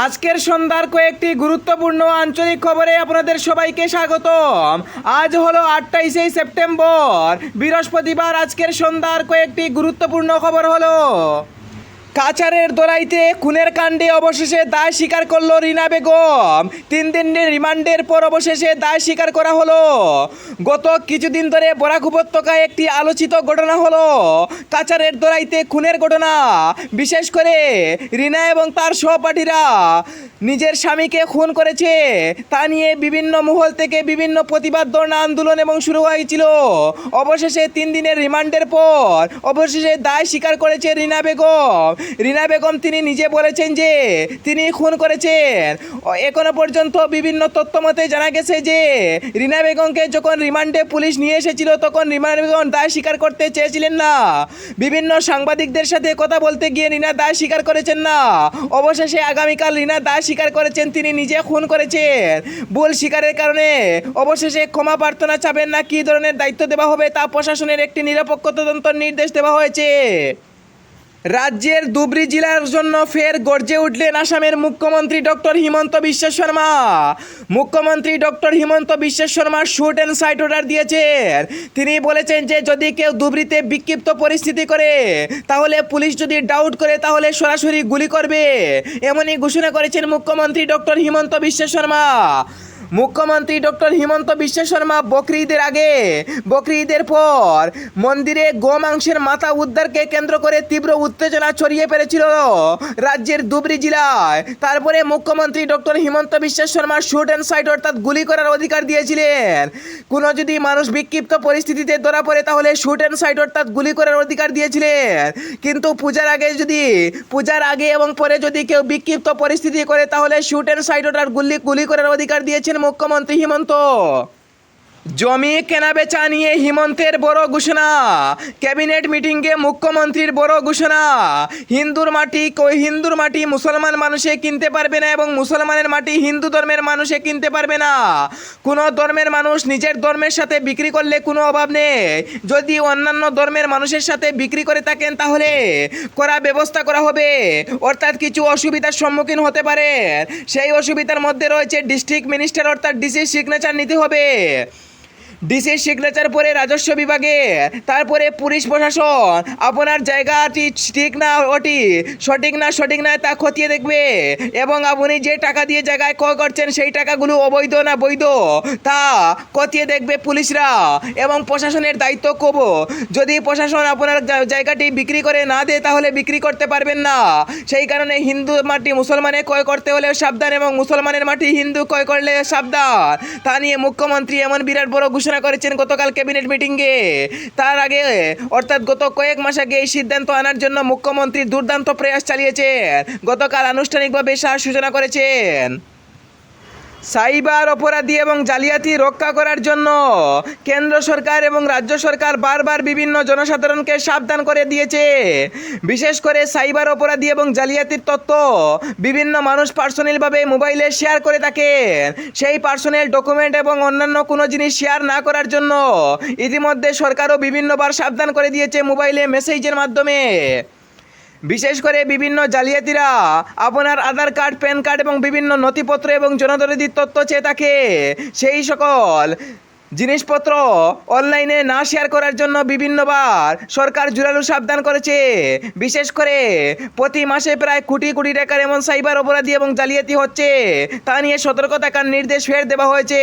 আজকের সন্ধ্যার কয়েকটি গুরুত্বপূর্ণ আঞ্চলিক খবরে আপনাদের সবাইকে স্বাগতম। আজ হলো 28শে সেপ্টেম্বর, বৃহস্পতিবার। আজকের সন্ধ্যার কয়েকটি গুরুত্বপূর্ণ খবর হলো: কাছাড়ের দোলাইতে খুনের কাণ্ডে অবশেষে দায় স্বীকার করল রীনা বেগম। 3 দিনের রিমান্ডের পর অবশেষে দায় স্বীকার করা হলো। গত কিছুদিন ধরে বরাক উপত্যকায় একটি আলোচিত ঘটনা হলো কাছাড়ের দোলাইতে খুনের ঘটনা। বিশেষ করে রীনা এবং তার সহপাঠীরা নিজের স্বামীকে খুন করেছে তা নিয়ে বিভিন্ন মহল থেকে বিভিন্ন প্রতিবাদ, ধর্ণা, আন্দোলন এবং শুরু হয়েছিল। অবশেষে 3 দিনের রিমান্ডের পর অবশেষে দায় স্বীকার করেছে রীনা বেগম। রীনা বেগম তিনি নিজে বলেছেন যে তিনি খুন করেছেন। এখনো পর্যন্ত বিভিন্ন তথ্য মতে জানা গেছে যে রীনা বেগমকে যখন রিমান্ডে পুলিশ নিয়ে এসেছিল তখন রীনা বেগম দায় স্বীকার করতে চেয়েছিলেন না। বিভিন্ন সাংবাদিকদের সাথে কথা বলতে গিয়ে রীনা দায় স্বীকার করেছেন না। অবশেষে আগামীকাল রীনা দায় স্বীকার করেছেন তিনি নিজে খুন করেছেন। ভুল স্বীকারের কারণে অবশেষে ক্ষমা প্রার্থনা চাবেন না কী ধরনের দায়িত্ব দেওয়া হবে তা প্রশাসনের একটি নিরপেক্ষ তদন্তের নির্দেশ দেওয়া হয়েছে। রাজ্যের ধুবড়ী জেলার জন্য ফের গর্জে উঠলেন আসামের মুখ্যমন্ত্রী ডক্টর হিমন্ত বিশ্ব শর্মা। মুখ্যমন্ত্রী doctor Himanta Biswa Sarma shoot and sight order দিয়েছেন। তিনি বলেছেন যে যদি কেউ ধুবড়ীতে বিক্ষিপ্ত পরিস্থিতি করে তাহলে পুলিশ যদি ডাউট করে তাহলে সরাসরি গুলি করবে, এমনই ঘোষণা করেছেন মুখ্যমন্ত্রী ডক্টর হিমন্ত বিশ্ব শর্মা। মুখ্যমন্ত্রী ডক্টর হিমন্ত বিশ্ব শর্মা বকরি ঈদের আগে, বকরি ঈদের পর মন্দিরে গোমাংসের মাথা উদ্ধারকে কেন্দ্র করে তীব্র উত্তেজনা ছড়িয়ে পড়েছিল রাজ্যের ধুবড়ী জেলায়। তারপরে মুখ্যমন্ত্রী doctor Himanta Biswa Sarma shoot and site অর্থাৎ গুলি করার অধিকার দিয়েছিলেন। কোনো যদি মানুষ বিক্ষিপ্ত পরিস্থিতিতে ধরা পড়ে তাহলে শুট অ্যান্ড সাইট অর্থাৎ গুলি করার অধিকার দিয়েছিলেন। কিন্তু পূজার আগে এবং পরে যদি কেউ বিক্ষিপ্ত পরিস্থিতি করে তাহলে শুট অ্যান্ড সাইট অর্থাৎ গুলি করার অধিকার দিয়েছেন মুখ্যমন্ত্রী হিমন্ত। জমি কেনাবেচা নিয়ে হিমন্তের বড় ঘোষণা। ক্যাবিনেট মিটিংয়ে মুখ্যমন্ত্রীর বড় ঘোষণা। হিন্দুর মাটি মুসলমান মানুষে কিনতে পারবে না এবং মুসলমানের মাটি হিন্দু ধর্মের মানুষে কিনতে পারবে না। কোনো ধর্মের মানুষ নিজের ধর্মের সাথে বিক্রি করলে কোনো অভাব নেই। যদি অন্যান্য ধর্মের মানুষের সাথে বিক্রি করে থাকেন তাহলে করা ব্যবস্থা করা হবে, অর্থাৎ কিছু অসুবিধার সম্মুখীন হতে পারে। সেই অসুবিধার মধ্যে রয়েছে ডিস্ট্রিক্ট মিনিস্টার অর্থাৎ ডিসির সিগনেচার নিতে হবে। ডিসির সিগনেচার পরে রাজস্ব বিভাগে, তারপরে পুলিশ প্রশাসন আপনার জায়গাটি ঠিক না সঠিক না তা খতিয়ে দেখবে এবং আপনি যে টাকা দিয়ে জায়গায় ক্রয় করছেন সেই টাকাগুলো অবৈধ না বৈধ তা খতিয়ে দেখবে পুলিশরা এবং প্রশাসনের দায়িত্ব কব। যদি প্রশাসন আপনার জায়গাটি বিক্রি করে না দেয় তাহলে বিক্রি করতে পারবেন না। সেই কারণে হিন্দু মাটি মুসলমানে ক্রয় করতে হলে সাবধান এবং মুসলমানের মাটি হিন্দু ক্রয় করলে সাবধান। তা নিয়ে মুখ্যমন্ত্রী এমন বিরাট বড় ঘোষণা করেছেন গতকাল ক্যাবিনেট মিটিংয়ে। তার আগে অর্থাৎ গত কয়েক মাস আগে এই সিদ্ধান্ত আনার জন্য মুখ্যমন্ত্রী দুর্দান্ত প্রয়াস চালিয়েছেন। গতকাল আনুষ্ঠানিকভাবে সূচনা করেছেন। সাইবার অপরাধী এবং জালিয়াতি রক্ষা করার জন্য কেন্দ্র সরকার এবং রাজ্য সরকার বারবার বিভিন্ন জনসাধারণকে সাবধান করে দিয়েছে। বিশেষ করে সাইবার অপরাধী এবং জালিয়াতির তথ্য বিভিন্ন মানুষ পার্সোনালভাবে মোবাইলে শেয়ার করে থাকেন। সেই পার্সোনাল ডকুমেন্ট এবং অন্যান্য কোনো জিনিস শেয়ার না করার জন্য ইতিমধ্যে সরকারও বিভিন্নবার সাবধান করে দিয়েছে মোবাইলে মেসেজের মাধ্যমে। বিশেষ করে বিভিন্ন জালিয়াতিরা আপনার আধার কার্ড, প্যান কার্ড এবং বিভিন্ন নথিপত্র এবং জনদরদির তথ্য চেয়ে থাকে। সেই সকল জিনিসপত্র অনলাইনে না শেয়ার করার জন্য বিভিন্নবার সরকার জোরালো সাবধান করেছে। বিশেষ করে প্রতি মাসে প্রায় কোটি কোটি টাকার এমন সাইবার অপরাধী এবং জালিয়াতি হচ্ছে তা নিয়ে সতর্ক থাকার নির্দেশ ফের দেওয়া হয়েছে।